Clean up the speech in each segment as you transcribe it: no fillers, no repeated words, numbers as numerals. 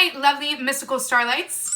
Hi, lovely mystical starlights.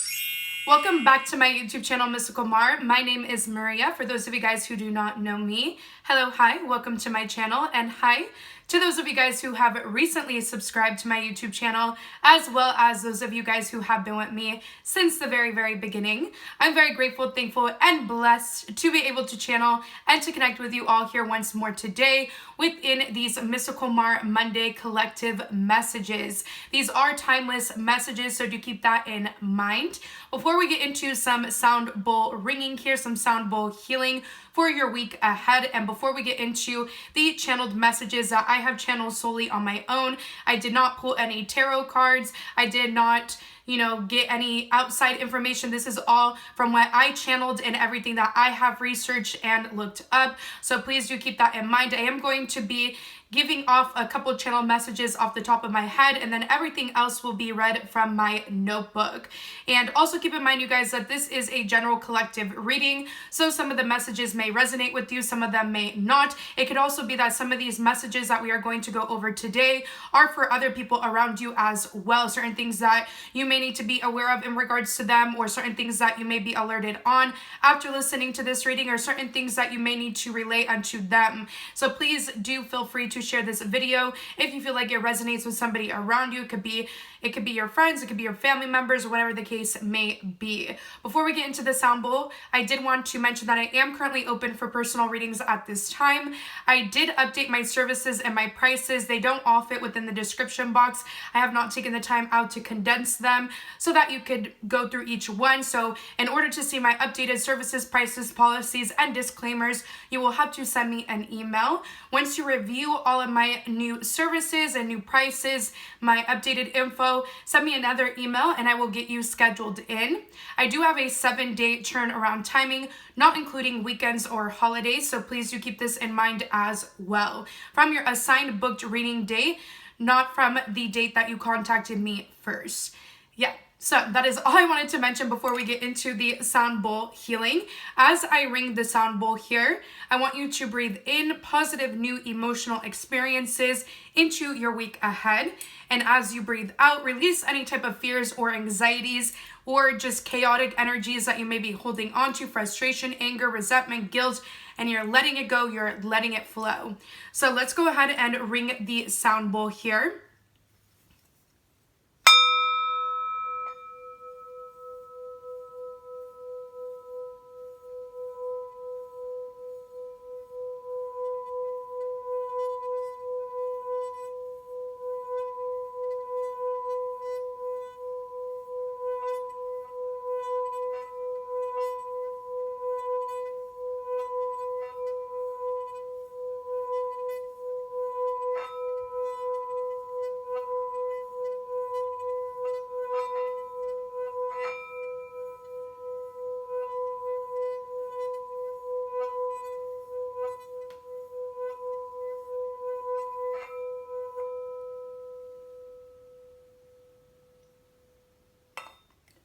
Welcome back to my YouTube channel, Mystical Mar. My name is Maria. For those of you guys who do not know me, hello, hi, welcome to my channel, and hi to those of you guys who have recently subscribed to my YouTube channel, as well as those of you guys who have been with me since the very beginning. I'm very grateful, thankful, and blessed to be able to channel and to connect with you all here once more today within these Mystical Mar Monday Collective messages. These are timeless messages, so do keep that in mind. Before we get into some sound bowl ringing here, some sound bowl healing for your week ahead, and before we get into the channeled messages that I have channeled solely on my own, I did not pull any tarot cards. I did not, get any outside information. This is all from what I channeled and everything that I have researched and looked up. So please do keep that in mind. I am going to be giving off a couple channel messages off the top of my head, and then everything else will be read from my notebook. And also keep in mind, you guys, that this is a general collective reading, so some of the messages may resonate with you, some of them may not. It could also be that some of these messages that we are going to go over today are for other people around you as well. Certain things that you may need to be aware of in regards to them, or certain things that you may be alerted on after listening to this reading, or certain things that you may need to relay unto them. So please do feel free to share this video if you feel like it resonates with somebody around you. It could be your friends, it could be your family members, whatever the case may be. Before we get into the sound bowl, I did want to mention that I am currently open for personal readings at this time. I did update my services and my prices. They don't all fit within the description box. I have not taken the time out to condense them so that you could go through each one. So in order to see my updated services, prices, policies, and disclaimers, you will have to send me an email. Once you review all of my new services and new prices, my updated info, send me another email and I will get you scheduled in. I do have a 7-day turnaround timing, not including weekends or holidays, so please do keep this in mind as well. From your assigned booked reading date, not from the date that you contacted me first. Yeah. So that is all I wanted to mention before we get into the sound bowl healing. As I ring the sound bowl here, I want you to breathe in positive new emotional experiences into your week ahead. And as you breathe out, release any type of fears or anxieties or just chaotic energies that you may be holding on to, frustration, anger, resentment, guilt, and you're letting it go, you're letting it flow. So let's go ahead and ring the sound bowl here.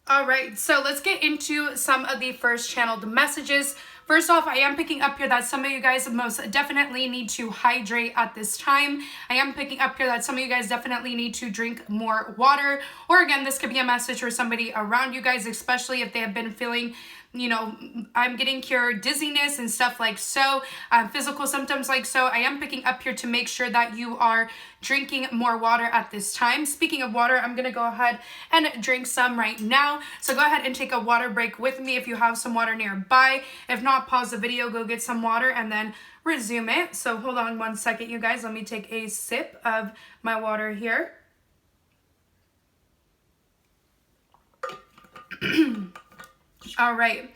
All right, so let's get into some of the first channeled messages. First off, I am picking up here that some of you guys most definitely need to hydrate at this time. I am picking up here that some of you guys definitely need to drink more water. Or again, this could be a message for somebody around you guys, especially if they have been feeling, I'm getting cured dizziness and stuff like so, physical symptoms like so. I am picking up here to make sure that you are drinking more water at this time. Speaking of water, I'm going to go ahead and drink some right now. So go ahead and take a water break with me if you have some water nearby. If not, pause the video, go get some water, and then resume it. So hold on one second, you guys. Let me take a sip of my water here. All right.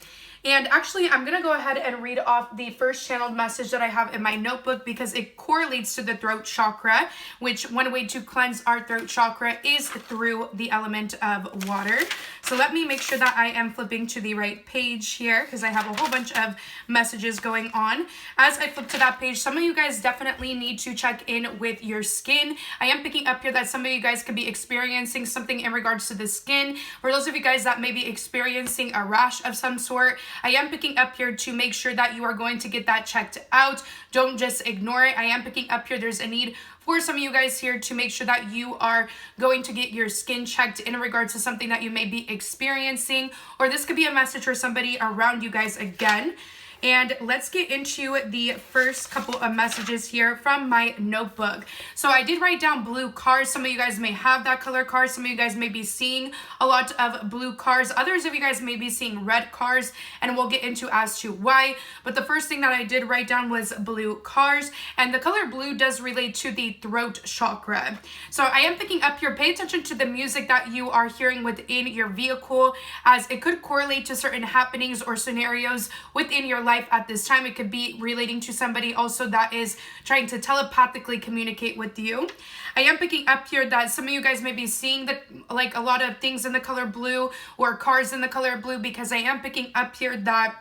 And actually, I'm going to go ahead and read off the first channeled message that I have in my notebook because it correlates to the throat chakra, which one way to cleanse our throat chakra is through the element of water. So let me make sure that I am flipping to the right page here because I have a whole bunch of messages going on. As I flip to that page, some of you guys definitely need to check in with your skin. I am picking up here that some of you guys could be experiencing something in regards to the skin. For those of you guys that may be experiencing a rash of some sort, I am picking up here to make sure that you are going to get that checked out. Don't just ignore it. I am picking up here there's a need for some of you guys here to make sure that you are going to get your skin checked in regards to something that you may be experiencing, or this could be a message for somebody around you guys again. And let's get into the first couple of messages here from my notebook. So I did write down blue cars. Some of you guys may have that color card. Some of you guys may be seeing a lot of blue cars. Others of you guys may be seeing red cars, and we'll get into as to why. But the first thing that I did write down was blue cars, and the color blue does relate to the throat chakra. So I am picking up here, pay attention to the music that you are hearing within your vehicle, as it could correlate to certain happenings or scenarios within your life at this time. It could be relating to somebody also that is trying to telepathically communicate with you. I am picking up here that some of you guys may be seeing like a lot of things in the color blue or cars in the color blue, because I am picking up here that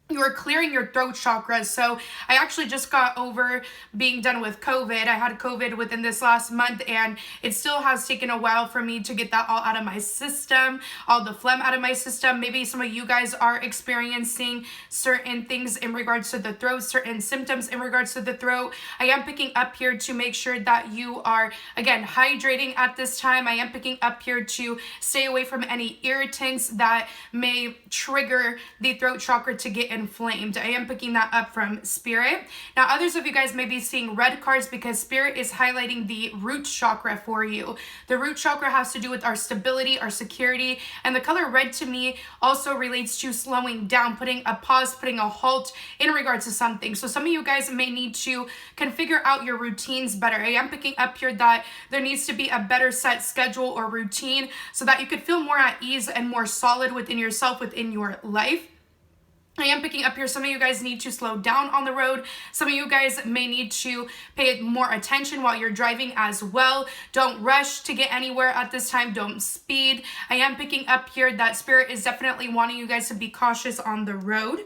you are clearing your throat chakra. So I actually just got over being done with COVID. I had COVID within this last month, and it still has taken a while for me to get that all out of my system, all the phlegm out of my system. Maybe some of you guys are experiencing certain things in regards to the throat, certain symptoms in regards to the throat. I am picking up here to make sure that you are, again, hydrating at this time. I am picking up here to stay away from any irritants that may trigger the throat chakra to get inflamed. I am picking that up from Spirit. Now, others of you guys may be seeing red cards because Spirit is highlighting the root chakra for you. The root chakra has to do with our stability, our security, and the color red to me also relates to slowing down, putting a pause, putting a halt in regards to something. So some of you guys may need to configure out your routines better. I am picking up here that there needs to be a better set schedule or routine so that you could feel more at ease and more solid within yourself, within your life. I am picking up here, some of you guys need to slow down on the road. Some of you guys may need to pay more attention while you're driving as well. Don't rush to get anywhere at this time. Don't speed. I am picking up here that Spirit is definitely wanting you guys to be cautious on the road.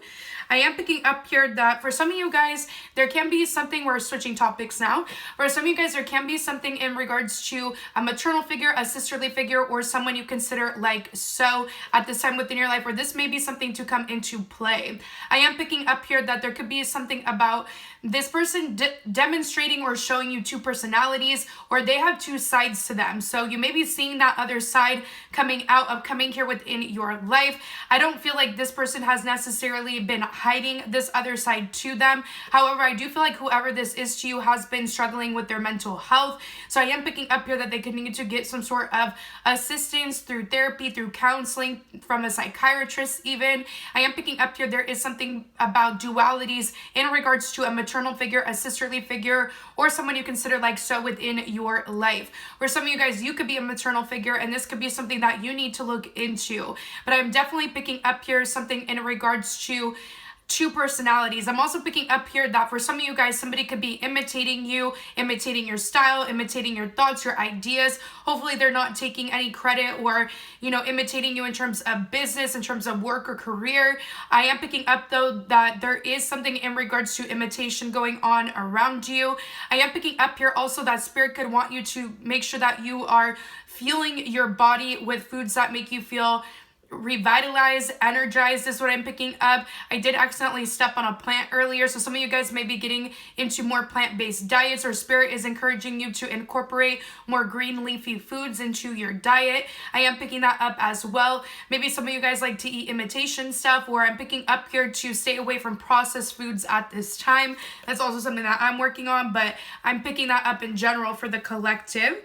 I am picking up here that for some of you guys, there can be something, we're switching topics now. For some of you guys, there can be something in regards to a maternal figure, a sisterly figure, or someone you consider like so at this time within your life, where this may be something to come into play. I am picking up here that there could be something about this person demonstrating or showing you two personalities, or they have two sides to them. So you may be seeing that other side coming out, upcoming here within your life. I don't feel like this person has necessarily been hiding this other side to them. However, I do feel like whoever this is to you has been struggling with their mental health. So I am picking up here that they could need to get some sort of assistance through therapy, through counseling, from a psychiatrist even. I am picking up here there is something about dualities in regards to a maternal figure, a sisterly figure, or someone you consider like so within your life. Where some of you guys, you could be a maternal figure, and this could be something that you need to look into. But I'm definitely picking up here something in regards to two personalities. I'm also picking up here that for some of you guys, somebody could be imitating you, imitating your style, imitating your thoughts, your ideas. Hopefully they're not taking any credit or, imitating you in terms of business, in terms of work or career. I am picking up though that there is something in regards to imitation going on around you. I am picking up here also that Spirit could want you to make sure that you are fueling your body with foods that make you feel revitalized, energized is what I'm picking up. I did accidentally step on a plant earlier, so some of you guys may be getting into more plant-based diets, or Spirit is encouraging you to incorporate more green leafy foods into your diet. I am picking that up as well. Maybe some of you guys like to eat imitation stuff, or I'm picking up here to stay away from processed foods at this time. That's also something that I'm working on, but I'm picking that up in general for the collective.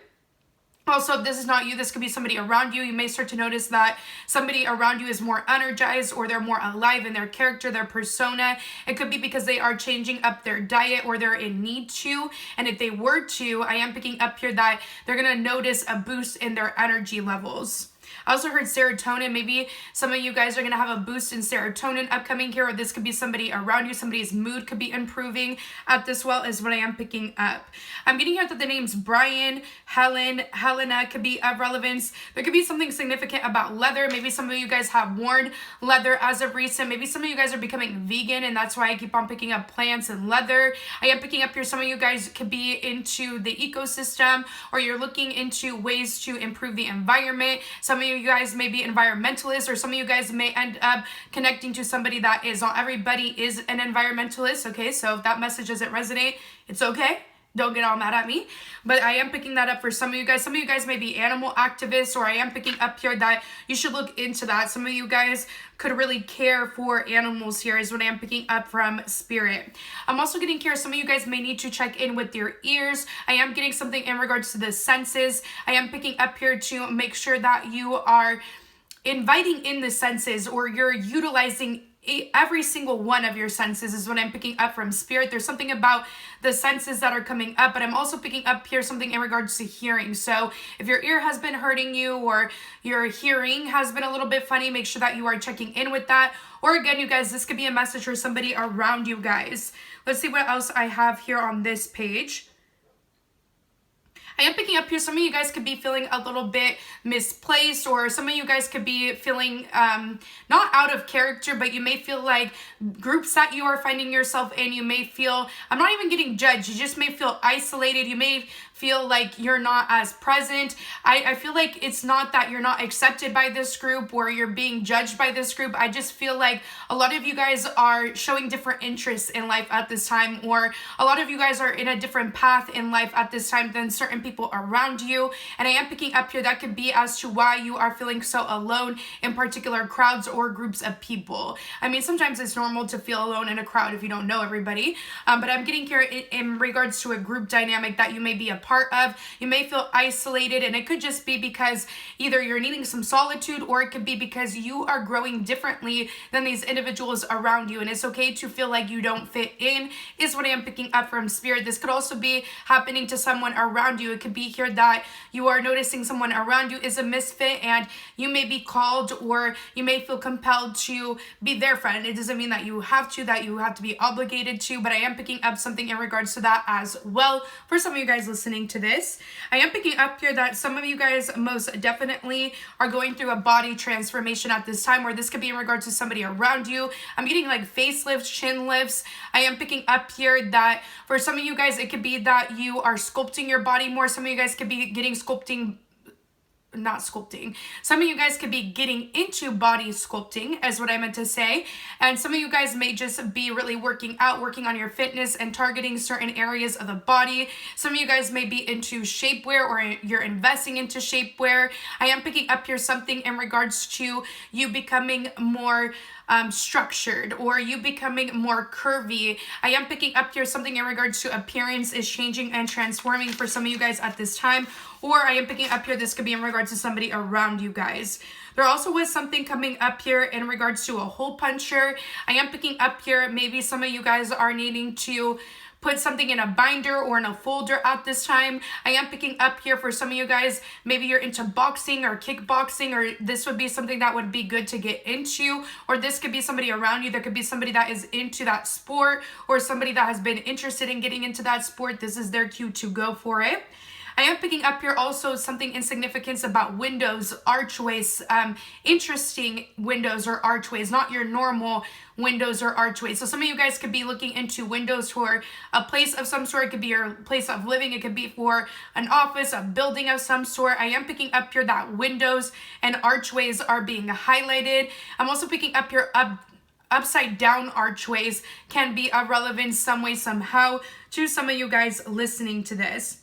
Also, if this is not you, this could be somebody around you. You may start to notice that somebody around you is more energized, or they're more alive in their character, their persona. It could be because they are changing up their diet, or they're in need to. And if they were to, I am picking up here that they're going to notice a boost in their energy levels. I also heard serotonin. Maybe some of you guys are going to have a boost in serotonin upcoming here, or this could be somebody around you. Somebody's mood could be improving at this well is what I am picking up. I'm getting here that the names Brian, Helen, Helena could be of relevance. There could be something significant about leather. Maybe some of you guys have worn leather as of recent. Maybe some of you guys are becoming vegan, and that's why I keep on picking up plants and leather. I am picking up here some of you guys could be into the ecosystem, or you're looking into ways to improve the environment. Some of you guys may be environmentalists, or some of you guys may end up connecting to somebody that is, not everybody is an environmentalist, okay? So if that message doesn't resonate, it's okay. Don't get all mad at me, but I am picking that up for some of you guys. Some of you guys may be animal activists, or I am picking up here that you should look into that. Some of you guys could really care for animals here is what I am picking up from Spirit. I'm also getting here, some of you guys may need to check in with your ears. I am getting something in regards to the senses. I am picking up here to make sure that you are inviting in the senses, or you're utilizing every single one of your senses is what I'm picking up from Spirit. There's something about the senses that are coming up, but I'm also picking up here something in regards to hearing. So if your ear has been hurting you, or your hearing has been a little bit funny, make sure that you are checking in with that. Or again, you guys, this could be a message for somebody around you guys. Let's see what else I have here on this page. I am picking up here, some of you guys could be feeling a little bit misplaced, or some of you guys could be feeling not out of character, but you may feel like groups that you are finding yourself in, you may feel, I'm not even getting judged, you just may feel isolated, you may feel like you're not as present. I feel like it's not that you're not accepted by this group or you're being judged by this group. I just feel like a lot of you guys are showing different interests in life at this time, or a lot of you guys are in a different path in life at this time than certain people around you. And I am picking up here that could be as to why you are feeling so alone in particular crowds or groups of people. I mean, sometimes it's normal to feel alone in a crowd if you don't know everybody, but I'm getting here in regards to a group dynamic that you may be a part of. You may feel isolated, and it could just be because either you're needing some solitude, or it could be because you are growing differently than these individuals around you, and it's okay to feel like you don't fit in is what I am picking up from Spirit. This could also be happening to someone around you. It could be here that you are noticing someone around you is a misfit, and you may be called, or you may feel compelled to be their friend. It doesn't mean that you have to be obligated to, but I am picking up something in regards to that as well for some of you guys listening to this. I am picking up here that some of you guys most definitely are going through a body transformation at this time, or this could be in regards to somebody around you. I'm getting like facelifts, chin lifts. I am picking up here that for some of you guys, it could be that you are sculpting your body more. Some of you guys could be getting some of you guys could be getting into body sculpting, is what I meant to say. And some of you guys may just be really working on your fitness and targeting certain areas of the body. Some of you guys may be into shapewear, or you're investing into shapewear. I am picking up here something in regards to you becoming more structured, or you becoming more curvy. I am picking up here something in regards to appearance is changing and transforming for some of you guys at this time, or I am picking up here this could be in regards to somebody around you guys. There also was something coming up here in regards to a hole puncher. I am picking up here maybe some of you guys are needing to put something in a binder or in a folder at this time. I am picking up here for some of you guys, maybe you're into boxing or kickboxing, or this would be something that would be good to get into, or this could be somebody around you. There could be somebody that is into that sport, or somebody that has been interested in getting into that sport. This is their cue to go for it. I am picking up here also something in significance about windows, archways, interesting windows or archways, not your normal windows or archways. So some of you guys could be looking into windows for a place of some sort. It could be your place of living. It could be for an office, a building of some sort. I am picking up here that windows and archways are being highlighted. I'm also picking up here upside down archways can be of relevance some way, somehow to some of you guys listening to this.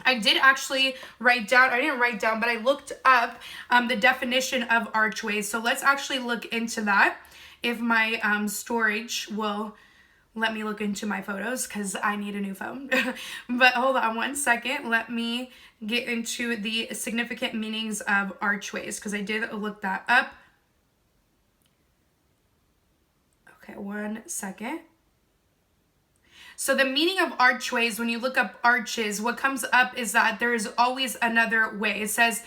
I did actually write down, I didn't write down, but I looked up the definition of archways. So let's actually look into that if my storage will let me look into my photos, because I need a new phone. But hold on one second. Let me get into the significant meanings of archways, because I did look that up. Okay, one second. So the meaning of archways, when you look up arches, what comes up is that there is always another way. It says,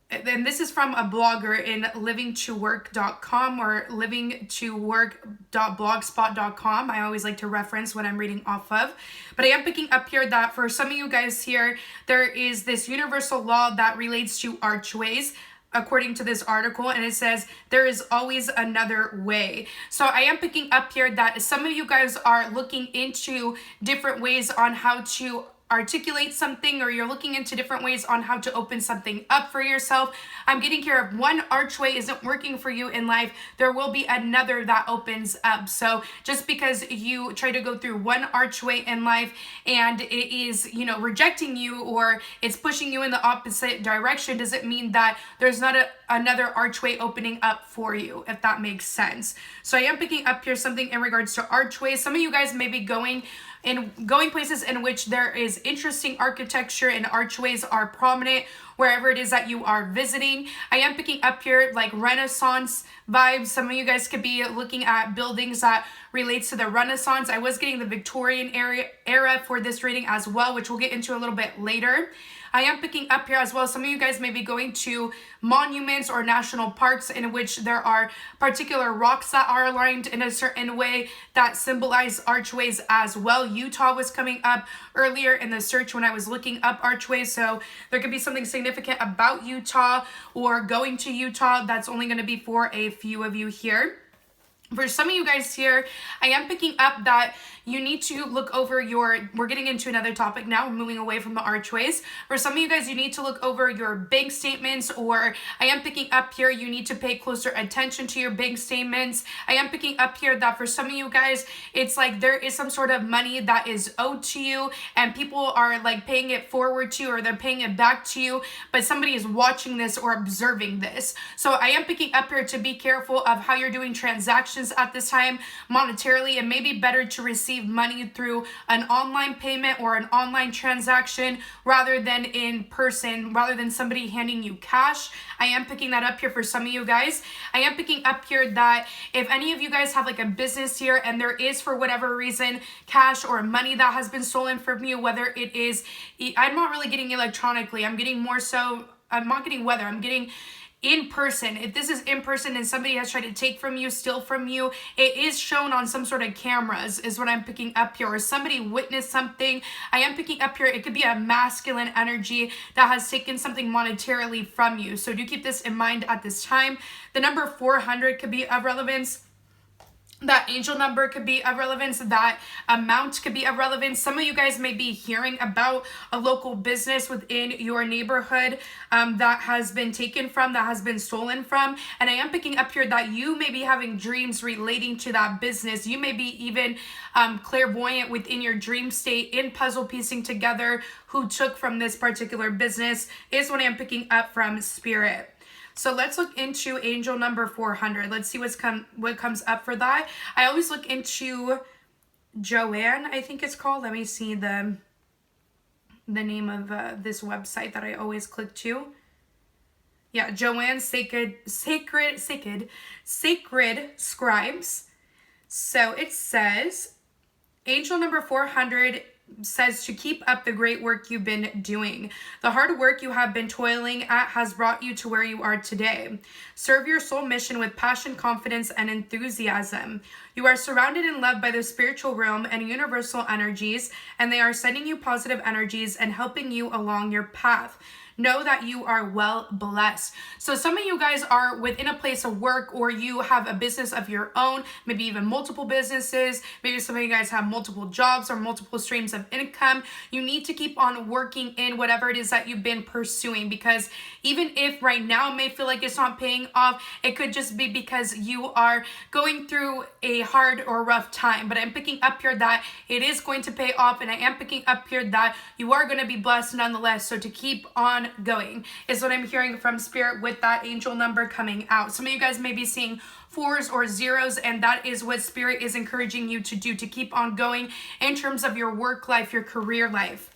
and this is from a blogger in livingtowork.com or livingtowork.blogspot.com. I always like to reference what I'm reading off of. But I am picking up here that for some of you guys here, there is this universal law that relates to archways, according to this article, and it says there is always another way. So I am picking up here that some of you guys are looking into different ways on how to articulate something, or you're looking into different ways on how to open something up for yourself. I'm getting here if one archway isn't working for you in life, there will be another that opens up. So just because you try to go through one archway in life and it is, rejecting you, or it's pushing you in the opposite direction, doesn't mean that there's not another archway opening up for you, if that makes sense. So I am picking up here something in regards to archways. Some of you guys may be going places in which there is interesting architecture and archways are prominent wherever it is that you are visiting. I am picking up here like Renaissance vibes. Some of you guys could be looking at buildings that relates to the Renaissance. I was getting the Victorian era for this reading as well, which we'll get into a little bit later. I am picking up here as well, some of you guys may be going to monuments or national parks in which there are particular rocks that are aligned in a certain way that symbolize archways as well. Utah was coming up earlier in the search when I was looking up archways, so there could be something significant about Utah or going to Utah. That's only going to be for a few of you here. For some of you guys here, I am picking up that you need to look over we're getting into another topic now, we're moving away from the archways. For some of you guys, you need to look over your bank statements, or I am picking up here, you need to pay closer attention to your bank statements. I am picking up here that for some of you guys, it's like there is some sort of money that is owed to you and people are like paying it forward to you, or they're paying it back to you, but somebody is watching this or observing this. So I am picking up here to be careful of how you're doing transactions at this time monetarily. It may be better to receive money through an online payment or an online transaction rather than in person, rather than somebody handing you cash. I am picking that up here for some of you guys. I am picking up here that if any of you guys have like a business here and there is, for whatever reason, cash or money that has been stolen from you, whether it is, I'm not really getting electronically, I'm getting more so, I'm not getting whether, I'm getting in person. If this is in person and somebody has tried to take from you, steal from you, it is shown on some sort of cameras is what I'm picking up here, or somebody witnessed something. I am picking up here, it could be a masculine energy that has taken something monetarily from you. So do keep this in mind at this time. The number 400 could be of relevance. That angel number could be of relevance. That amount could be of relevance. Some of you guys may be hearing about a local business within your neighborhood that has been taken from, that has been stolen from. And I am picking up here that you may be having dreams relating to that business. You may be even clairvoyant within your dream state, in puzzle piecing together who took from this particular business, is what I'm picking up from Spirit. So let's look into angel number 400. Let's see what comes up for that. I always look into Joanne, I think it's called. Let me see the name of this website that I always click to. Yeah, Joanne Sacred Scribes. So it says, angel number 400 says to keep up the great work you've been doing. The hard work you have been toiling at has brought you to where you are today. Serve your soul mission with passion, confidence, and enthusiasm. You are surrounded and loved by the spiritual realm and universal energies, and they are sending you positive energies and helping you along your path. Know that you are well blessed. So some of you guys are within a place of work, or you have a business of your own, maybe even multiple businesses. Maybe some of you guys have multiple jobs or multiple streams of income. You need to keep on working in whatever it is that you've been pursuing, because even if right now it may feel like it's not paying off, it could just be because you are going through a hard or rough time. But I'm picking up here that it is going to pay off, and I am picking up here that you are going to be blessed nonetheless. So to keep on going is what I'm hearing from Spirit with that angel number coming out. Some of you guys may be seeing 4s or 0s, and that is what Spirit is encouraging you to do, to keep on going in terms of your work life, your career life.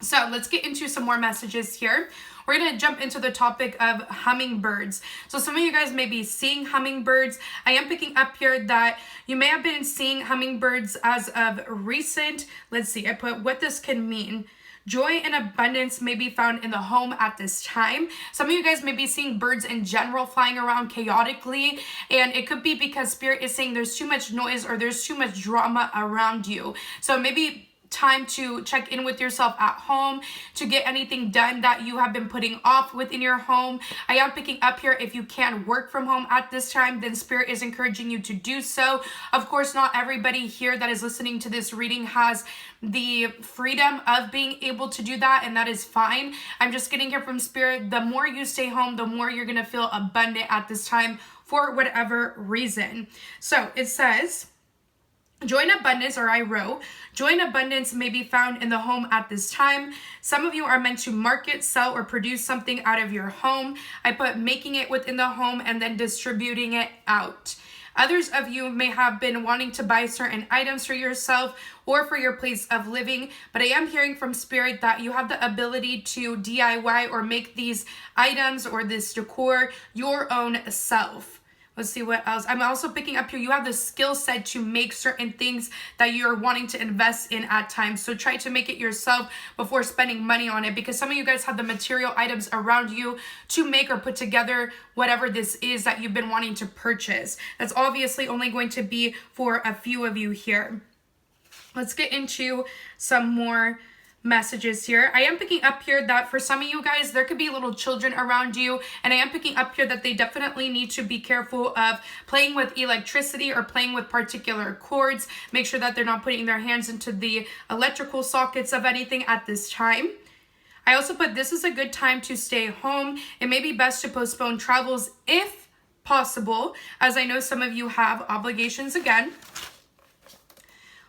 So let's get into some more messages here. We're going to jump into the topic of hummingbirds. So some of you guys may be seeing hummingbirds. I am picking up here that you may have been seeing hummingbirds as of recent. Let's see, I put what this can mean. Joy and abundance may be found in the home at this time. Some of you guys may be seeing birds in general flying around chaotically, and it could be because Spirit is saying there's too much noise or there's too much drama around you. So maybe time to check in with yourself at home, to get anything done that you have been putting off within your home. I am picking up here, if you can work from home at this time, then Spirit is encouraging you to do so. Of course, not everybody here that is listening to this reading has the freedom of being able to do that, and that is fine. I'm just getting here from Spirit. The more you stay home, the more you're going to feel abundant at this time for whatever reason. So it says, joy in abundance, or I wrote, joy in abundance may be found in the home at this time. Some of you are meant to market, sell, or produce something out of your home. I put making it within the home and then distributing it out. Others of you may have been wanting to buy certain items for yourself or for your place of living, but I am hearing from Spirit that you have the ability to DIY or make these items or this decor your own self. Let's see what else. I'm also picking up here, you have the skill set to make certain things that you're wanting to invest in at times. So try to make it yourself before spending money on it, because some of you guys have the material items around you to make or put together whatever this is that you've been wanting to purchase. That's obviously only going to be for a few of you here. Let's get into some more messages here. I am picking up here that for some of you guys, there could be little children around you, and I am picking up here that they definitely need to be careful of playing with electricity or playing with particular cords. Make sure that they're not putting their hands into the electrical sockets of anything at this time. I also put, this is a good time to stay home. It may be best to postpone travels if possible, as I know some of you have obligations again.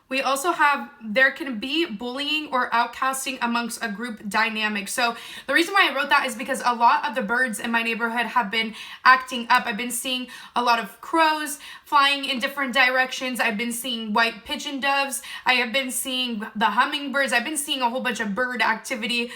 We also have, there can be bullying or outcasting amongst a group dynamic. So the reason why I wrote that is because a lot of the birds in my neighborhood have been acting up. I've been seeing a lot of crows flying in different directions. I've been seeing white pigeon doves. I have been seeing the hummingbirds. I've been seeing a whole bunch of bird activity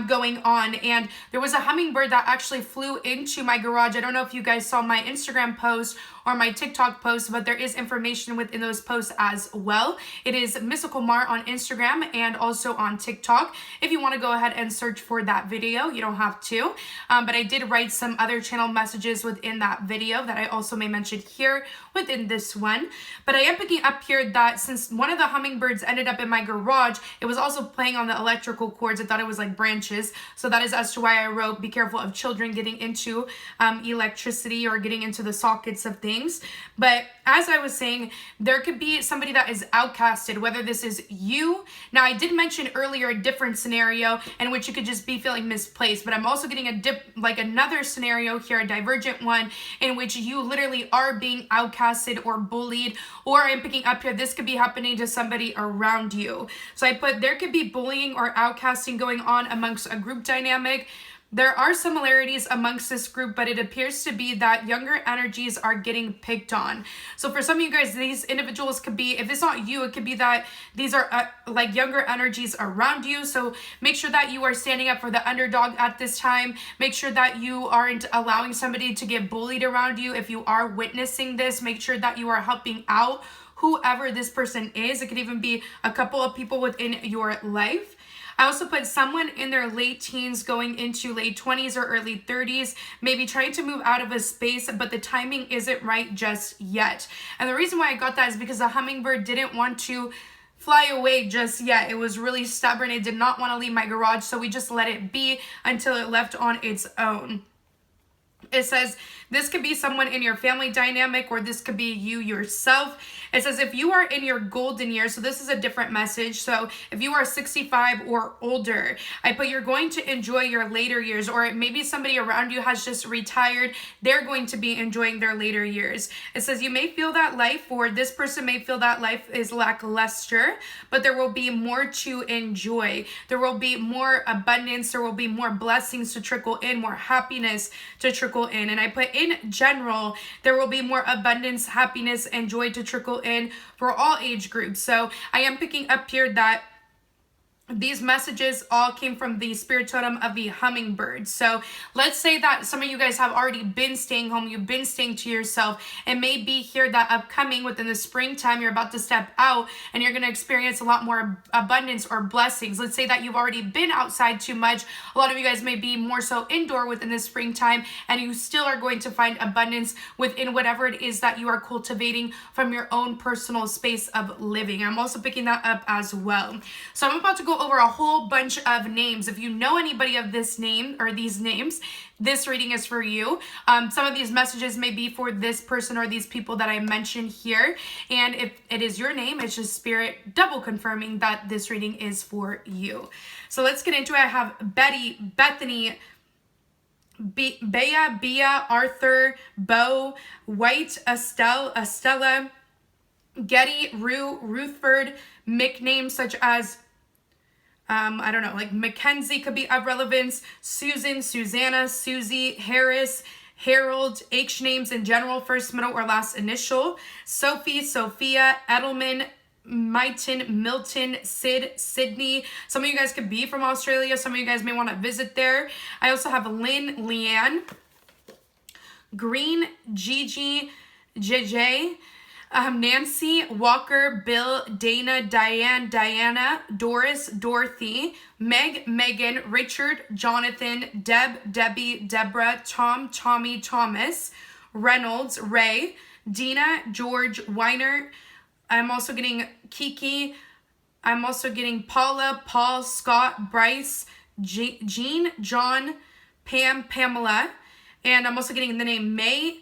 going on. And there was a hummingbird that actually flew into my garage. I don't know if you guys saw my Instagram post or my TikTok post, but there is information within those posts as well. It is MysticalMar on Instagram and also on TikTok. If you want to go ahead and search for that video, you don't have to. But I did write some other channel messages within that video that I also may mention here within this one. But I am picking up here that since one of the hummingbirds ended up in my garage, it was also playing on the electrical cords. I thought it was like branches. So that is as to why I wrote, be careful of children getting into electricity or getting into the sockets of things. But as I was saying, there could be somebody that is outcasted, whether this is you. Now, I did mention earlier a different scenario in which you could just be feeling misplaced, but I'm also getting another scenario here, a divergent one, in which you literally are being outcasted or bullied, or I'm picking up here, this could be happening to somebody around you. So I put, there could be bullying or outcasting going on amongst a group dynamic. There are similarities amongst this group, but it appears to be that younger energies are getting picked on. So for some of you guys, these individuals could be, if it's not you, it could be that these are like younger energies around you. So make sure that you are standing up for the underdog at this time. Make sure that you aren't allowing somebody to get bullied around you. If you are witnessing this, make sure that you are helping out whoever this person is. It could even be a couple of people within your life. I also put someone in their late teens going into late 20s or early 30s, maybe trying to move out of a space, but the timing isn't right just yet. And the reason why I got that is because the hummingbird didn't want to fly away just yet. It was really stubborn. It did not want to leave my garage, so we just let it be until it left on its own. It says this could be someone in your family dynamic, or this could be you yourself. It says if you are in your golden years, so this is a different message. So if you are 65 or older, I put you're going to enjoy your later years, or maybe somebody around you has just retired. They're going to be enjoying their later years. It says you may feel that life, or this person may feel that life is lackluster, but there will be more to enjoy. There will be more abundance. There will be more blessings to trickle in, more happiness to trickle in. And I put in general, there will be more abundance, happiness, and joy to trickle in for all age groups. So I am picking up here that these messages all came from the spirit totem of the hummingbird. So let's say that some of you guys have already been staying home, you've been staying to yourself. It may be here that upcoming within the springtime, you're about to step out and you're going to experience a lot more abundance or blessings. Let's say that you've already been outside too much. A lot of you guys may be more so indoor within the springtime, and you still are going to find abundance within whatever it is that you are cultivating from your own personal space of living. I'm also picking that up as well. So I'm about to go over a whole bunch of names. If you know anybody of this name or these names, this reading is for you. Some of these messages may be for this person or these people that I mentioned here. And if it is your name, it's just spirit double confirming that this reading is for you. So let's get into it. I have Betty, Bethany, Bea, Bia, Arthur, Bo, White, Estella, Getty, Rue, Ruthford, nicknames such as I don't know, like Mackenzie could be of relevance, Susan, Susanna, Susie, Harris, Harold, H names in general, first, middle, or last initial, Sophie, Sophia, Edelman, Myton, Milton, Sid, Sydney. Some of you guys could be from Australia. Some of you guys may want to visit there. I also have Lynn, Leanne, Green, Gigi, JJ, Nancy, Walker, Bill, Dana, Diane, Diana, Doris, Dorothy, Meg, Megan, Richard, Jonathan, Deb, Debbie, Deborah, Tom, Tommy, Thomas, Reynolds, Ray, Dina, George, Weiner. I'm also getting Kiki. I'm also getting Paula, Paul, Scott, Bryce, Jean, John, Pam, Pamela. And I'm also getting the name May,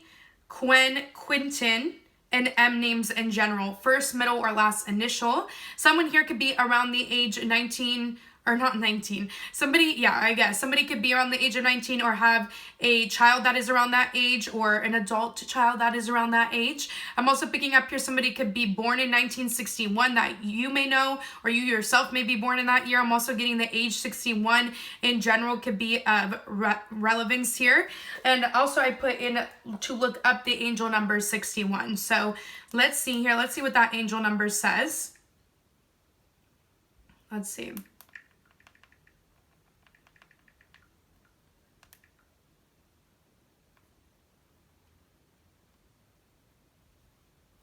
Quinn, Quinton, and M names in general, first, middle, or last initial. Someone here could be around the age 19, or not 19. Somebody, yeah, I guess. Somebody could be around the age of 19 or have a child that is around that age or an adult child that is around that age. I'm also picking up here somebody could be born in 1961 that you may know, or you yourself may be born in that year. I'm also getting the age 61 in general could be of relevance here. And also I put in to look up the angel number 61. So let's see here. Let's see what that angel number says. Let's see.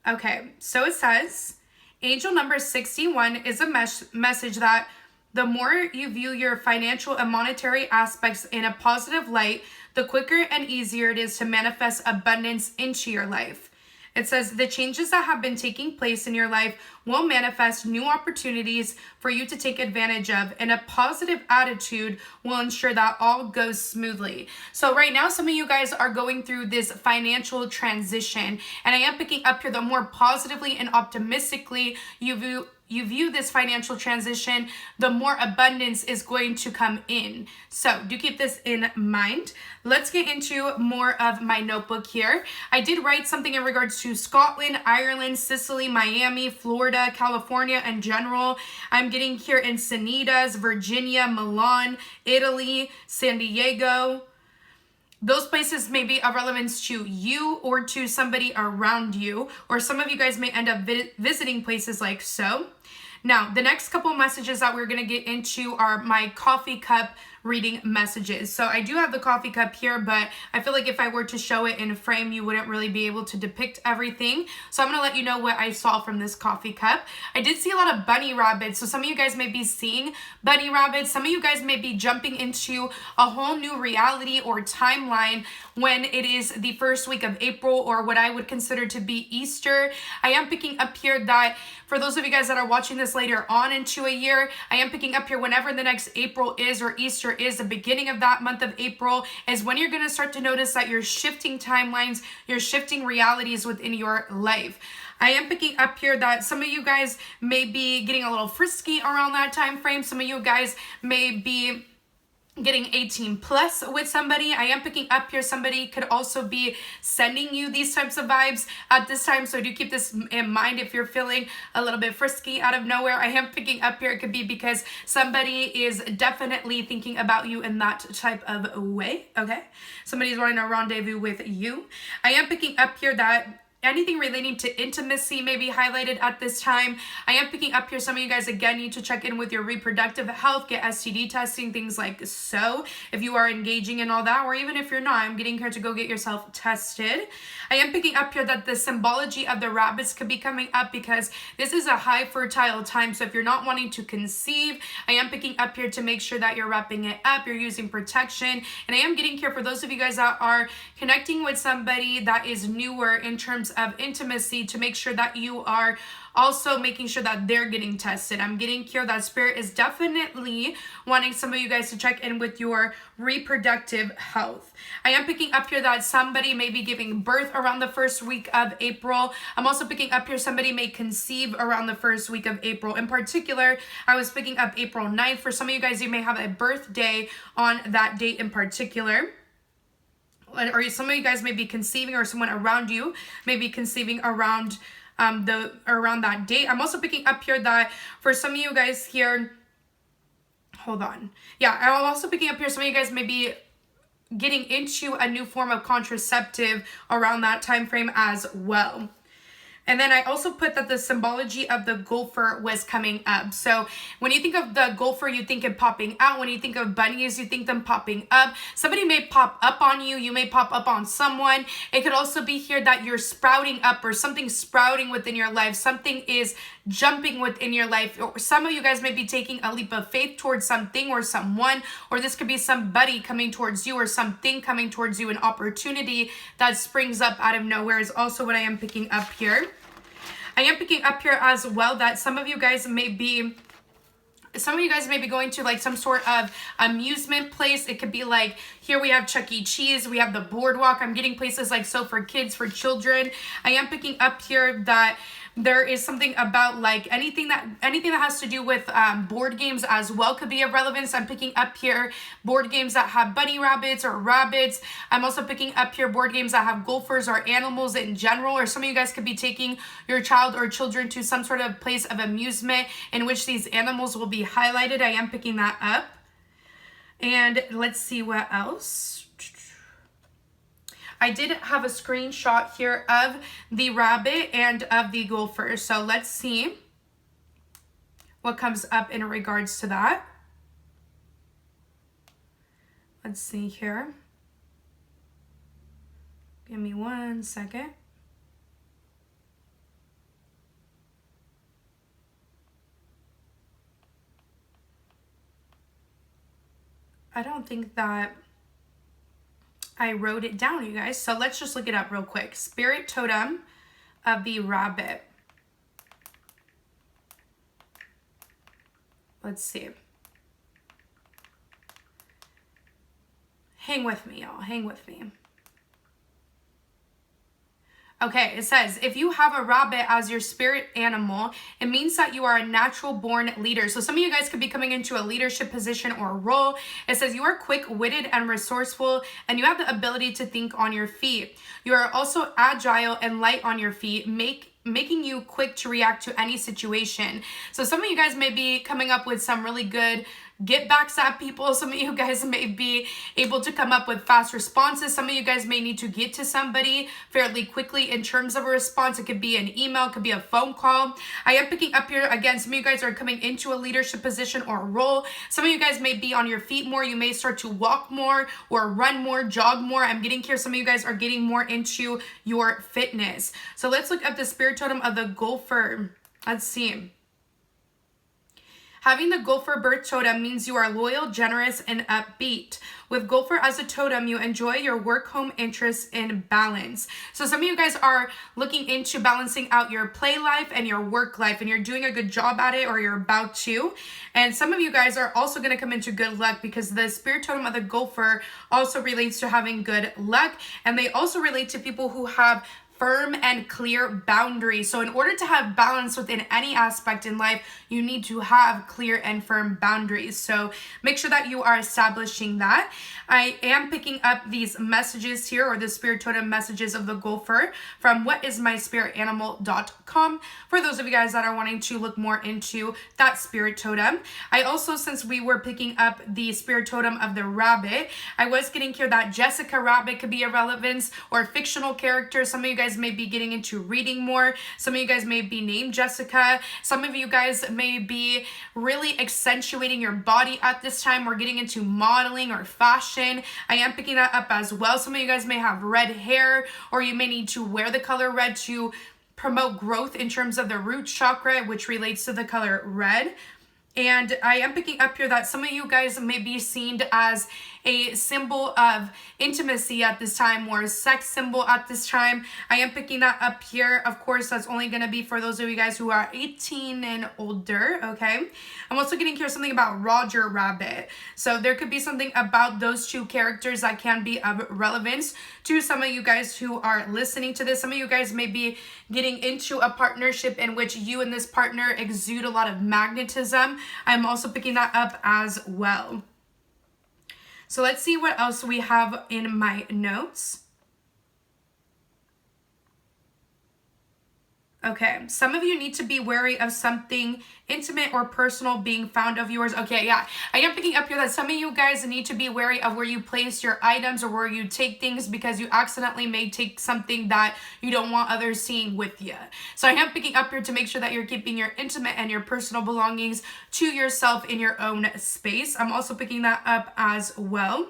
Okay, so it says, angel number 61 is a message that the more you view your financial and monetary aspects in a positive light, the quicker and easier it is to manifest abundance into your life. It says the changes that have been taking place in your life will manifest new opportunities for you to take advantage of, and a positive attitude will ensure that all goes smoothly. So right now, some of you guys are going through this financial transition, and I am picking up here the more positively and optimistically you view this financial transition, the more abundance is going to come in. So do keep this in mind. Let's get into more of my notebook here. I did write something in regards to Scotland, Ireland, Sicily, Miami, Florida, California in general. I'm getting here Encinitas, Virginia, Milan, Italy, San Diego. Those places may be of relevance to you or to somebody around you, or some of you guys may end up visiting places like so. Now, the next couple messages that we're going to get into are my coffee cup reading messages. So I do have the coffee cup here, but I feel like if I were to show it in a frame, you wouldn't really be able to depict everything. So I'm going to let you know what I saw from this coffee cup. I did see a lot of bunny rabbits. So some of you guys may be seeing bunny rabbits. Some of you guys may be jumping into a whole new reality or timeline when it is the first week of April, or what I would consider to be Easter. I am picking up here that for those of you guys that are watching this later on into a year, I am picking up here whenever the next April is, or Easter is, the beginning of that month of April is when you're going to start to notice that you're shifting timelines, you're shifting realities within your life. I am picking up here that some of you guys may be getting a little frisky around that time frame. Some of you guys may be getting 18 plus with somebody. I am picking up here somebody could also be sending you these types of vibes at this time, so do keep this in mind if you're feeling a little bit frisky out of nowhere. I am picking up here it could be because somebody is definitely thinking about you in that type of way. Okay, somebody's wanting a rendezvous with you. I am picking up here that anything relating to intimacy may be highlighted at this time. I am picking up here, some of you guys, again, need to check in with your reproductive health, get STD testing, things like so, if you are engaging in all that, or even if you're not, I'm getting here to go get yourself tested. I am picking up here that the symbology of the rabbits could be coming up because this is a high fertile time, so if you're not wanting to conceive, I am picking up here to make sure that you're wrapping it up, you're using protection, and I am getting here for those of you guys that are connecting with somebody that is newer in terms of intimacy, to make sure that you are also making sure that they're getting tested. I'm getting here that Spirit is definitely wanting some of you guys to check in with your reproductive health. I am picking up here that somebody may be giving birth around the first week of April. I'm also picking up here somebody may conceive around the first week of April. In particular, I was picking up April 9th. For some of you guys, you may have a birthday on that date in particular. Or some of you guys may be conceiving, or someone around you may be conceiving around around that date. I'm also picking up here that for some of you guys here, hold on. Yeah, I'm also picking up here some of you guys may be getting into a new form of contraceptive around that time frame as well. And then I also put that the symbology of the gopher was coming up. So when you think of the gopher, you think it popping out. When you think of bunnies, you think them popping up. Somebody may pop up on you. You may pop up on someone. It could also be here that you're sprouting up, or something sprouting within your life. Something is jumping within your life. Or some of you guys may be taking a leap of faith towards something or someone, or this could be somebody coming towards you, or something coming towards you. An opportunity that springs up out of nowhere is also what I am picking up here. I am picking up here as well that some of you guys may be going to like some sort of amusement place. It could be like, here we have Chuck E. Cheese, we have the boardwalk. I'm getting places like so for kids, for children. I am picking up here that there is something about like anything that has to do with board games as well could be of relevance. I'm picking up here board games that have bunny rabbits or rabbits. I'm also picking up here board games that have gophers or animals in general, or some of you guys could be taking your child or children to some sort of place of amusement in which these animals will be highlighted. I am picking that up. And let's see what else. I did have a screenshot here of the rabbit and of the gopher. So let's see what comes up in regards to that. Let's see here. Give me 1 second. I don't think that I wrote it down, you guys. So let's just look it up real quick. Spirit totem of the rabbit. Let's see. Hang with me, y'all. Hang with me. Okay, it says, if you have a rabbit as your spirit animal, it means that you are a natural born leader. So some of you guys could be coming into a leadership position or role. It says you are quick-witted and resourceful, and you have the ability to think on your feet. You are also agile and light on your feet, making you quick to react to any situation. So some of you guys may be coming up with some really good get backs at people. Some of you guys may be able to come up with fast responses. Some of you guys may need to get to somebody fairly quickly in terms of a response. It could be an email, it could be a phone call. I am picking up here, again, some of you guys are coming into a leadership position or role. Some of you guys may be on your feet more. You may start to walk more or run more, jog more. I'm getting here, some of you guys are getting more into your fitness. So let's look at the spirit totem of the gopher. Let's see. Having the gopher birth totem means you are loyal, generous, and upbeat. With gopher as a totem, you enjoy your work-home interests in balance. So some of you guys are looking into balancing out your play life and your work life, and you're doing a good job at it, or you're about to. And some of you guys are also going to come into good luck, because the spirit totem of the gopher also relates to having good luck, and they also relate to people who have firm and clear boundaries. So in order to have balance within any aspect in life, you need to have clear and firm boundaries. So make sure that you are establishing that. I am picking up these messages here, or the spirit totem messages of the gopher, from whatismyspiritanimal.com for those of you guys that are wanting to look more into that spirit totem. I also, since we were picking up the spirit totem of the rabbit, I was getting here that Jessica Rabbit could be a relevance, or fictional character. Some of you guys guys may be getting into reading more. Some of you guys may be named Jessica. Some of you guys may be really accentuating your body at this time, or getting into modeling or fashion. I am picking that up as well. Some of you guys may have red hair, or you may need to wear the color red to promote growth in terms of the root chakra, which relates to the color red. And I am picking up here that some of you guys may be seen as a symbol of intimacy at this time, or a sex symbol at this time. I am picking that up here. Of course, that's only going to be for those of you guys who are 18 and older, okay? I'm also getting here something about Roger Rabbit. So there could be something about those two characters that can be of relevance to some of you guys who are listening to this. Some of you guys may be getting into a partnership in which you and this partner exude a lot of magnetism. I'm also picking that up as well. So let's see what else we have in my notes. Okay, some of you need to be wary of something intimate or personal being found of yours. Okay, yeah, I am picking up here that some of you guys need to be wary of where you place your items or where you take things, because you accidentally may take something that you don't want others seeing with you. So I am picking up here to make sure that you're keeping your intimate and your personal belongings to yourself in your own space. I'm also picking that up as well.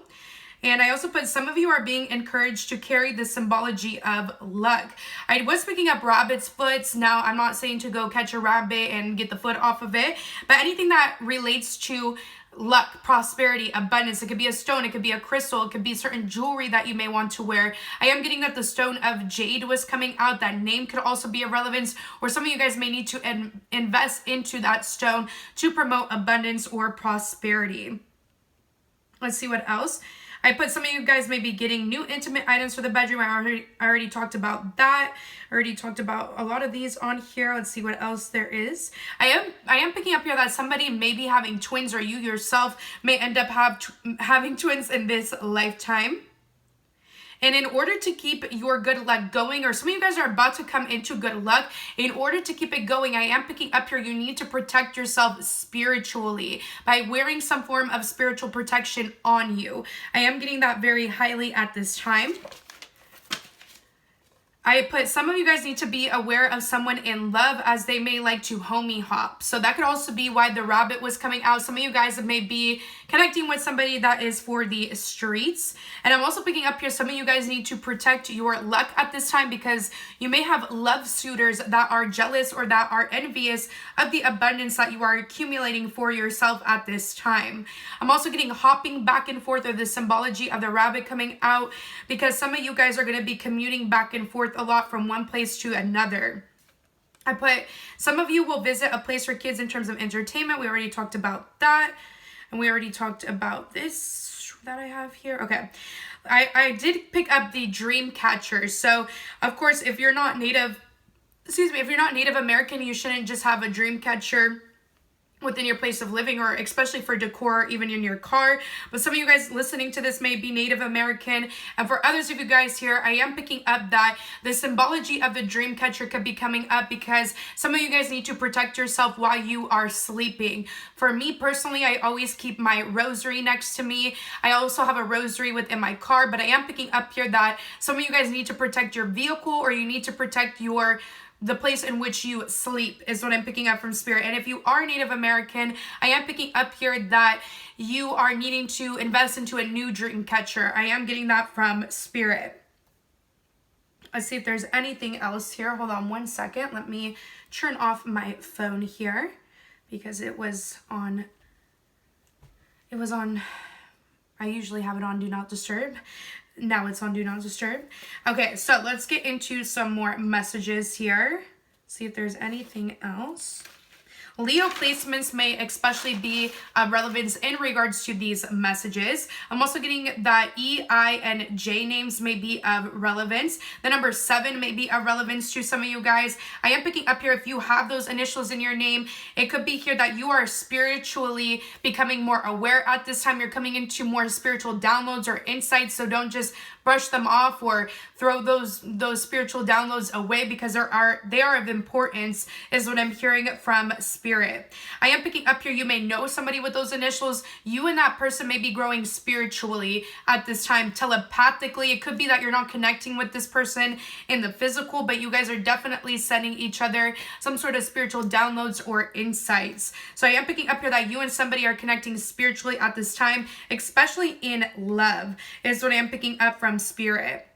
And I also put some of you are being encouraged to carry the symbology of luck. I was picking up rabbit's foots. Now, I'm not saying to go catch a rabbit and get the foot off of it, but anything that relates to luck, prosperity, abundance. It could be a stone, it could be a crystal, it could be certain jewelry that you may want to wear. I am getting that the stone of jade was coming out. That name could also be a relevance, or some of you guys may need to invest into that stone to promote abundance or prosperity. Let's see what else. I put some of you guys may be getting new intimate items for the bedroom. I already talked about that. I already talked about a lot of these on here. Let's see what else there is. I am picking up here that somebody may be having twins, or you yourself may end up having twins in this lifetime. And in order to keep your good luck going, or some of you guys are about to come into good luck, in order to keep it going, I am picking up here, you need to protect yourself spiritually by wearing some form of spiritual protection on you. I am getting that very highly at this time. I put some of you guys need to be aware of someone in love, as they may like to homie hop. So that could also be why the rabbit was coming out. Some of you guys may be connecting with somebody that is for the streets. And I'm also picking up here, some of you guys need to protect your luck at this time, because you may have love suitors that are jealous or that are envious of the abundance that you are accumulating for yourself at this time. I'm also getting hopping back and forth, or the symbology of the rabbit coming out, because some of you guys are going to be commuting back and forth a lot from one place to another. I put some of you will visit a place for kids in terms of entertainment. We already talked about that. And we already talked about this that I have here. Okay. I did pick up the dream catcher. So of course, if you're not Native American, you shouldn't just have a dream catcher within your place of living, or especially for decor, even in your car. But some of you guys listening to this may be Native American. And for others of you guys here, I am picking up that the symbology of the dream catcher could be coming up, because some of you guys need to protect yourself while you are sleeping. For me personally, I always keep my rosary next to me. I also have a rosary within my car, but I am picking up here that some of you guys need to protect your vehicle, or you need to protect the place in which you sleep, is what I'm picking up from Spirit. And if you are Native American, I am picking up here that you are needing to invest into a new dream catcher. I am getting that from Spirit. Let's see if there's anything else here. Hold on one second. Let me turn off my phone here, because it was on, I usually have it on Do Not Disturb. Now it's on Do Not Disturb. Okay, so let's get into some more messages here. See if there's anything else. Leo placements may especially be of relevance in regards to these messages. I'm also getting that E, I, and J names may be of relevance. The number 7 may be of relevance to some of you guys. I am picking up here, if you have those initials in your name, it could be here that you are spiritually becoming more aware at this time. You're coming into more spiritual downloads or insights, so don't just brush them off or throw those spiritual downloads away, because they are of importance, is what I'm hearing from Spirit. I am picking up here, you may know somebody with those initials. You and that person may be growing spiritually at this time, telepathically. It could be that you're not connecting with this person in the physical, but you guys are definitely sending each other some sort of spiritual downloads or insights. So I am picking up here that you and somebody are connecting spiritually at this time, especially in love, is what I am picking up from Spirit.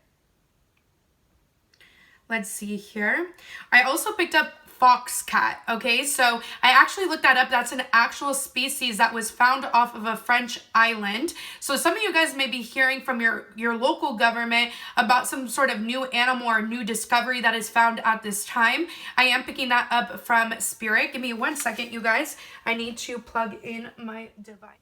Let's see here. I also picked up fox cat. Okay, so I actually looked that up. That's an actual species that was found off of a French island. So some of you guys may be hearing from your local government about some sort of new animal or new discovery that is found at this time. I am picking that up from Spirit. Give me 1 second, you guys. I need to plug in my device.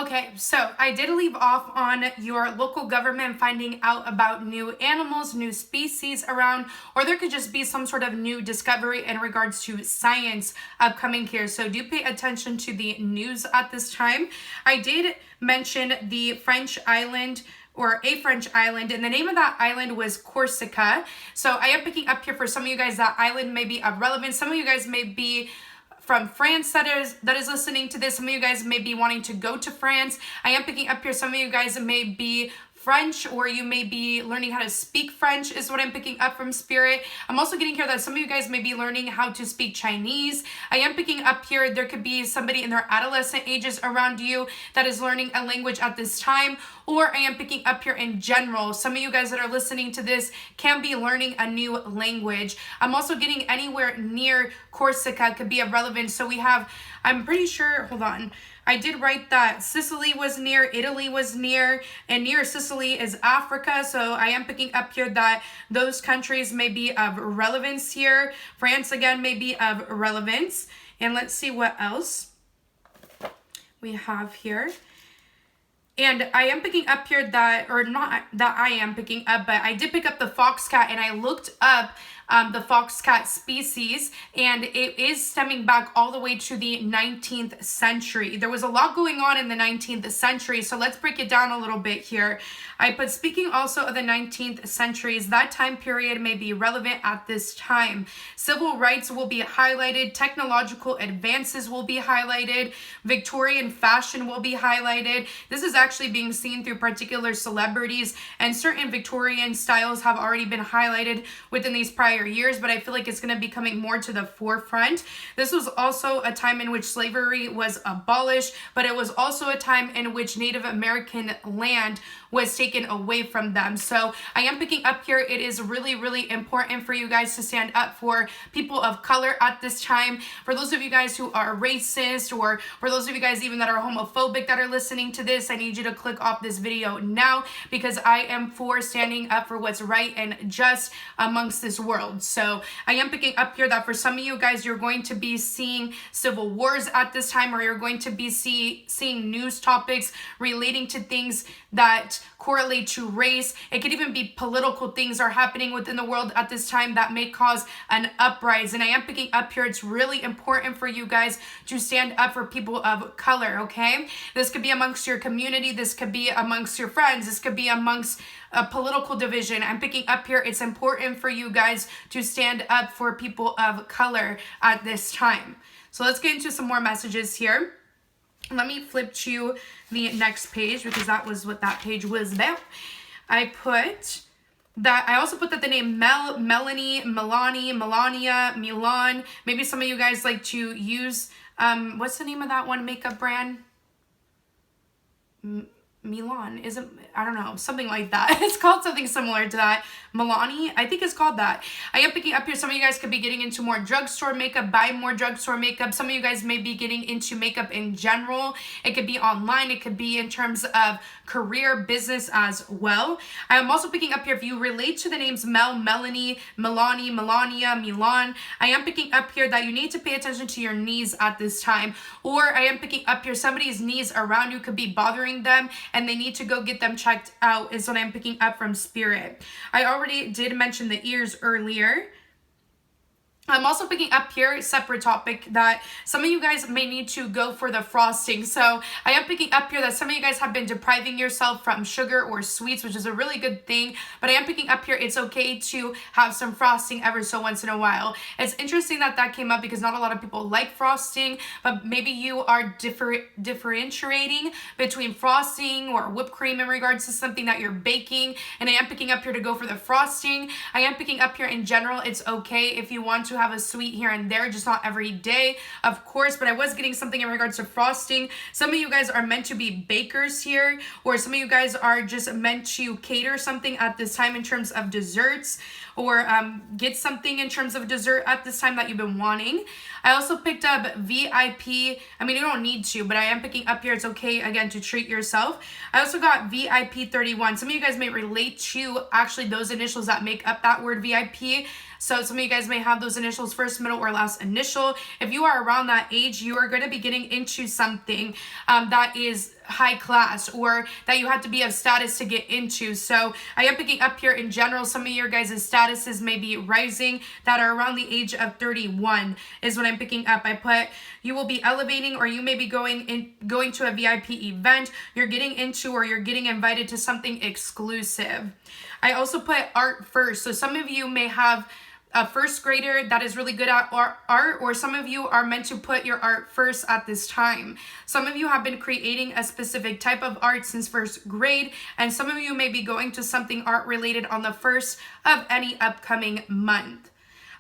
Okay, so I did leave off on your local government finding out about new animals, new species around, or there could just be some sort of new discovery in regards to science upcoming here. So do pay attention to the news at this time. I did mention the French island, or a French island, and the name of that island was Corsica. So I am picking up here for some of you guys that island may be of relevance. Some of you guys may be from France that is listening to this. Some of you guys may be wanting to go to France. I am picking up here, some of you guys may be French, or you may be learning how to speak French, is what I'm picking up from Spirit. I'm also getting here that some of you guys may be learning how to speak Chinese. I am picking up here, there could be somebody in their adolescent ages around you that is learning a language at this time. Or I am picking up here in general, some of you guys that are listening to this can be learning a new language. I'm also getting anywhere near Corsica could be of relevance. So we have, I'm pretty sure, hold on, I did write that Sicily was near, Italy was near, and near Sicily is Africa. So I am picking up here that those countries may be of relevance here. France, again, may be of relevance. And let's see what else we have here. And I am picking up here that, or not that I am picking up, but I did pick up the fox cat, and I looked up the fox cat species, and it is stemming back all the way to the 19th century. There was a lot going on in the 19th century, so let's break it down a little bit here. I put, speaking also of the 19th centuries, that time period may be relevant at this time. Civil rights will be highlighted, technological advances will be highlighted, Victorian fashion will be highlighted. This is actually being seen through particular celebrities, and certain Victorian styles have already been highlighted within these prior years, but I feel like it's going to be coming more to the forefront. This was also a time in which slavery was abolished, but it was also a time in which Native American land was taken away from them. So I am picking up here, it is really, really important for you guys to stand up for people of color at this time. For those of you guys who are racist, or for those of you guys even that are homophobic that are listening to this, I need you to click off this video now, because I am for standing up for what's right and just amongst this world. So I am picking up here that for some of you guys, you're going to be seeing civil wars at this time, or you're going to be seeing news topics relating to things that correlate to race. It could even be political things are happening within the world at this time that may cause an uprising. And I am picking up here, it's really important for you guys to stand up for people of color, okay? This could be amongst your community, this could be amongst your friends, this could be amongst a political division. I'm picking up here, it's important for you guys to stand up for people of color at this time. So let's get into some more messages here. Let me flip to the next page, because that was what that page was about. I also put that the name Melanie, Melania, Milan. Maybe some of you guys like to use, what's the name of that one makeup brand? Milan, isn't, I don't know, something like that. It's called something similar to that. Milani, I think it's called that. I am picking up here, some of you guys could be getting into more drugstore makeup, buy more drugstore makeup. Some of you guys may be getting into makeup in general. It could be online, it could be in terms of career, business as well. I am also picking up here, if you relate to the names Mel, Melanie, Milani, Melania, Milan, I am picking up here that you need to pay attention to your knees at this time. Or I am picking up here, somebody's knees around you could be bothering them and they need to go get them checked out, is what I'm picking up from Spirit. I already did mention the ears earlier. I'm also picking up here, separate topic, that some of you guys may need to go for the frosting. So I am picking up here that some of you guys have been depriving yourself from sugar or sweets, which is a really good thing. But I am picking up here, it's okay to have some frosting ever so once in a while. It's interesting that that came up because not a lot of people like frosting, but maybe you are differentiating between frosting or whipped cream in regards to something that you're baking. And I am picking up here to go for the frosting. I am picking up here in general, it's okay if you want to have a sweet here and there, just not every day, of course. But I was getting something in regards to frosting. Some of you guys are meant to be bakers here, or some of you guys are just meant to cater something at this time in terms of desserts, or get something in terms of dessert at this time that you've been wanting. I also picked up VIP. I mean, you don't need to, but I am picking up here, it's okay, again, to treat yourself. I also got VIP 31. Some of you guys may relate to actually those initials that make up that word VIP. So some of you guys may have those initials, first, middle, or last initial. If you are around that age, you are going to be getting into something that is high class, or that you have to be of status to get into. So I am picking up here in general, some of your guys' statuses may be rising that are around the age of 31 is what I'm picking up. I put you will be elevating, or you may be going to a VIP event, you're getting into, or you're getting invited to something exclusive. I also put art first. So some of you may have a first grader that is really good at art, or some of you are meant to put your art first at this time. Some of you have been creating a specific type of art since first grade, and some of you may be going to something art related on the first of any upcoming month.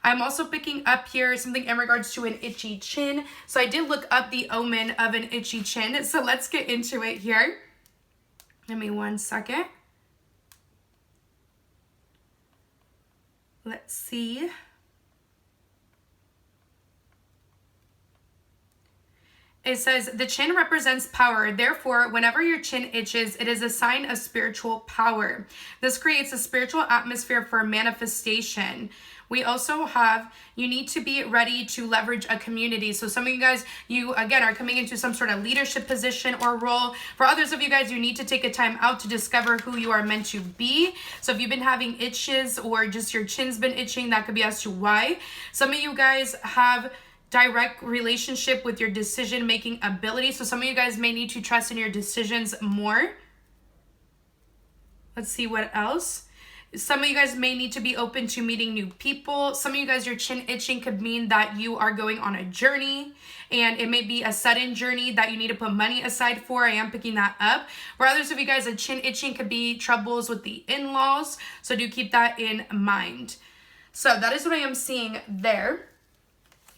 I'm also picking up here something in regards to an itchy chin. So I did look up the omen of an itchy chin. So let's get into it here. Give me 1 second. Let's see. It says, the chin represents power. Therefore, whenever your chin itches, it is a sign of spiritual power. This creates a spiritual atmosphere for manifestation. We also have, you need to be ready to leverage a community. So some of you guys, you again are coming into some sort of leadership position or role. For others of you guys, you need to take a time out to discover who you are meant to be. So if you've been having itches, or just your chin's been itching, that could be as to why. Some of you guys have direct relationship with your decision-making ability. So some of you guys may need to trust in your decisions more. Let's see what else. Some of you guys may need to be open to meeting new people. Some of you guys, your chin itching could mean that you are going on a journey, and it may be a sudden journey that you need to put money aside for. I am picking that up. For others of you guys, a chin itching could be troubles with the in-laws. So do keep that in mind. So that is what I am seeing there.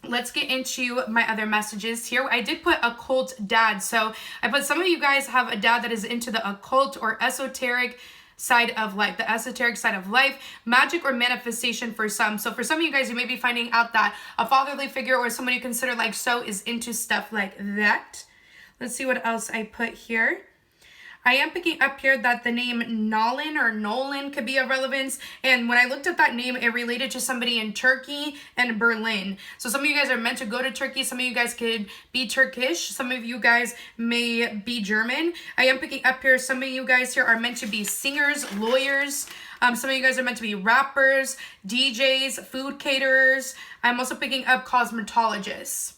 Let's get into my other messages here. I did put occult dad. So I put some of you guys have a dad that is into the occult or esoteric side of life, the esoteric side of life, magic or manifestation for some. So for some of you guys, you may be finding out that a fatherly figure or someone you consider like so is into stuff like that. Let's see what else I put here. I am picking up here that the name Nolan or Nolan could be of relevance. And when I looked at that name, it related to somebody in Turkey and Berlin. So some of you guys are meant to go to Turkey. Some of you guys could be Turkish. Some of you guys may be German. I am picking up here, some of you guys here are meant to be singers, lawyers. Some of you guys are meant to be rappers, DJs, food caterers. I'm also picking up cosmetologists.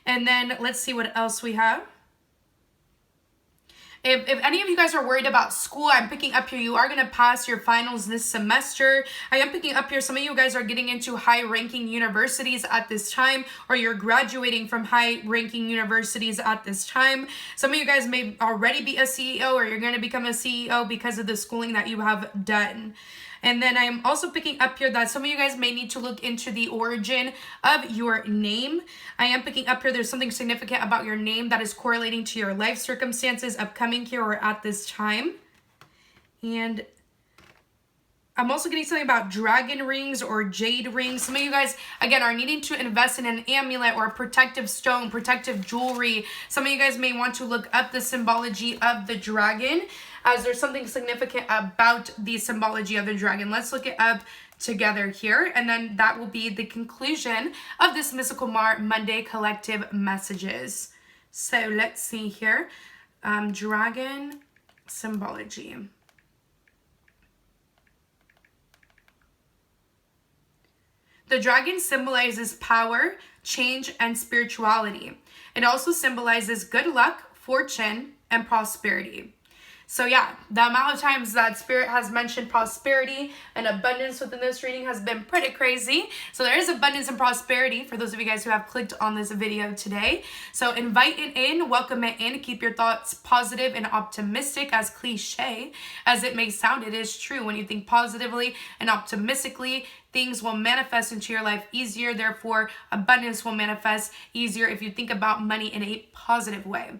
And then let's see what else we have. If any of you guys are worried about school, I'm picking up here, you are going to pass your finals this semester. I am picking up here, some of you guys are getting into high-ranking universities at this time, or you're graduating from high-ranking universities at this time. Some of you guys may already be a CEO, or you're going to become a CEO because of the schooling that you have done. And then I'm also picking up here that some of you guys may need to look into the origin of your name. I am picking up here there's something significant about your name that is correlating to your life circumstances upcoming here or at this time. And I'm also getting something about dragon rings or jade rings. Some of you guys, again, are needing to invest in an amulet or a protective stone, protective jewelry. Some of you guys may want to look up the symbology of the dragon, as there's something significant about the symbology of the dragon. Let's look it up together here, and then that will be the conclusion of this Mystical Mar Monday Collective messages. So let's see here. Dragon symbology. The dragon symbolizes power, change, and spirituality. It also symbolizes good luck, fortune, and prosperity. So yeah, the amount of times that Spirit has mentioned prosperity and abundance within this reading has been pretty crazy. So there is abundance and prosperity for those of you guys who have clicked on this video today. So invite it in, welcome it in, keep your thoughts positive and optimistic, as cliche as it may sound. It is true. When you think positively and optimistically, things will manifest into your life easier. Therefore, abundance will manifest easier if you think about money in a positive way.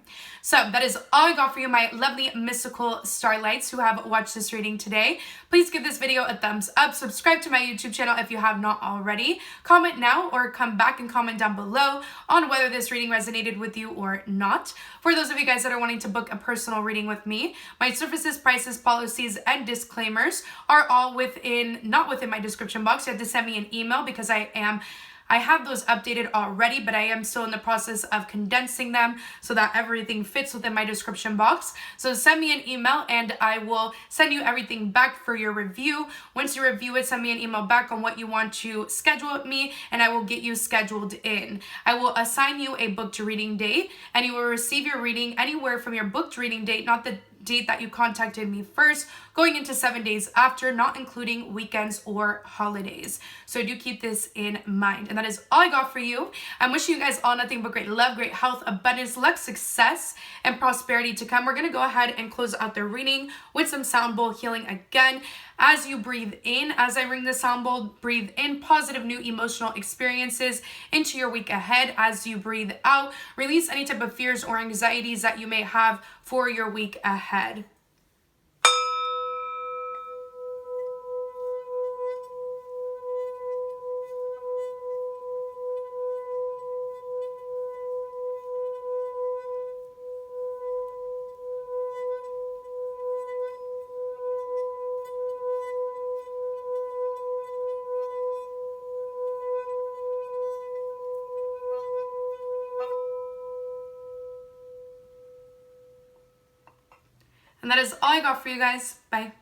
So that is all I got for you, my lovely mystical starlights who have watched this reading today. Please give this video a thumbs up. Subscribe to my YouTube channel if you have not already. Comment now or come back and comment down below on whether this reading resonated with you or not. For those of you guys that are wanting to book a personal reading with me, my services, prices, policies, and disclaimers are all not within my description box. You have to send me an email because I have those updated already, but I am still in the process of condensing them so that everything fits within my description box. So send me an email and I will send you everything back for your review. Once you review it, send me an email back on what you want to schedule with me and I will get you scheduled in. I will assign you a booked reading date and you will receive your reading anywhere from your booked reading date, not the date that you contacted me first, going into 7 days after, not including weekends or holidays. So do keep this in mind. And that is all I got for you. I'm wishing you guys all nothing but great love, great health, abundance, luck, success, and prosperity to come. We're going to go ahead and close out the reading with some sound bowl healing again. As you breathe in, as I ring the sound bowl, breathe in positive new emotional experiences into your week ahead. As you breathe out, release any type of fears or anxieties that you may have for your week ahead. And that is all I got for you guys. Bye.